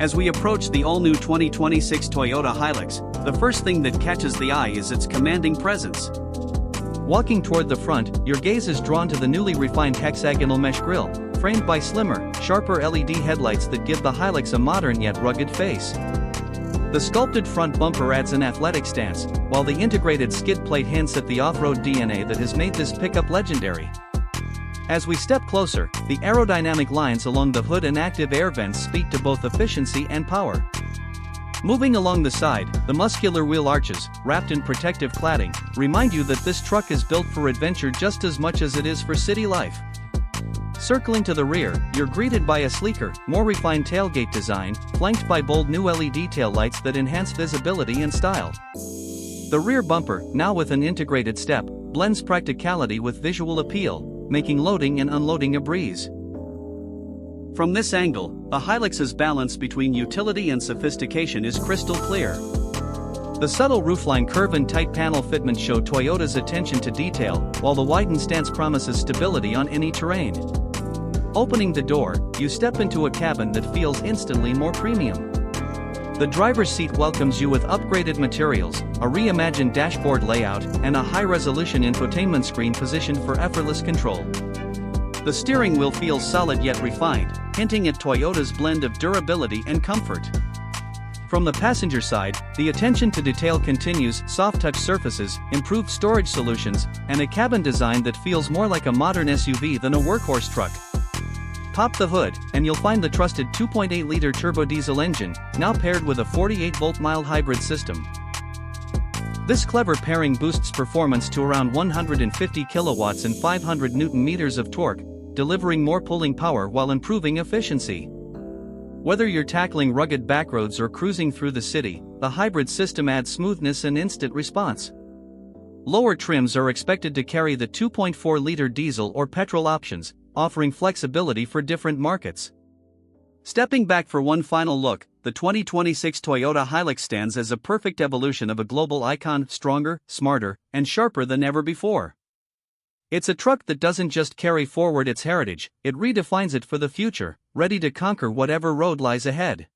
As we approach the all-new 2026 Toyota Hilux, the first thing that catches the eye is its commanding presence. Walking toward the front, your gaze is drawn to the newly refined hexagonal mesh grille, framed by slimmer, sharper LED headlights that give the Hilux a modern yet rugged face. The sculpted front bumper adds an athletic stance, while the integrated skid plate hints at the off-road DNA that has made this pickup legendary. As we step closer, the aerodynamic lines along the hood and active air vents speak to both efficiency and power. Moving along the side, the muscular wheel arches, wrapped in protective cladding, remind you that this truck is built for adventure just as much as it is for city life. Circling to the rear, you're greeted by a sleeker, more refined tailgate design, flanked by bold new LED taillights that enhance visibility and style. The rear bumper, now with an integrated step, blends practicality with visual appeal, making loading and unloading a breeze. From this angle, the Hilux's balance between utility and sophistication is crystal clear. The subtle roofline curve and tight panel fitment show Toyota's attention to detail, while the widened stance promises stability on any terrain. Opening the door, you step into a cabin that feels instantly more premium. The driver's seat welcomes you with upgraded materials, a reimagined dashboard layout, and a high-resolution infotainment screen positioned for effortless control. The steering wheel feels solid yet refined, hinting at Toyota's blend of durability and comfort. From the passenger side, the attention to detail continues: soft-touch surfaces, improved storage solutions, and a cabin design that feels more like a modern SUV than a workhorse truck. Pop the hood, and you'll find the trusted 2.8-liter turbo diesel engine, now paired with a 48-volt mild hybrid system. This clever pairing boosts performance to around 150 kilowatts and 500 newton-meters of torque, delivering more pulling power while improving efficiency. Whether you're tackling rugged backroads or cruising through the city, the hybrid system adds smoothness and instant response. Lower trims are expected to carry the 2.4-liter diesel or petrol options, offering flexibility for different markets. Stepping back for one final look, the 2026 Toyota Hilux stands as a perfect evolution of a global icon, stronger, smarter, and sharper than ever before. It's a truck that doesn't just carry forward its heritage, it redefines it for the future, ready to conquer whatever road lies ahead.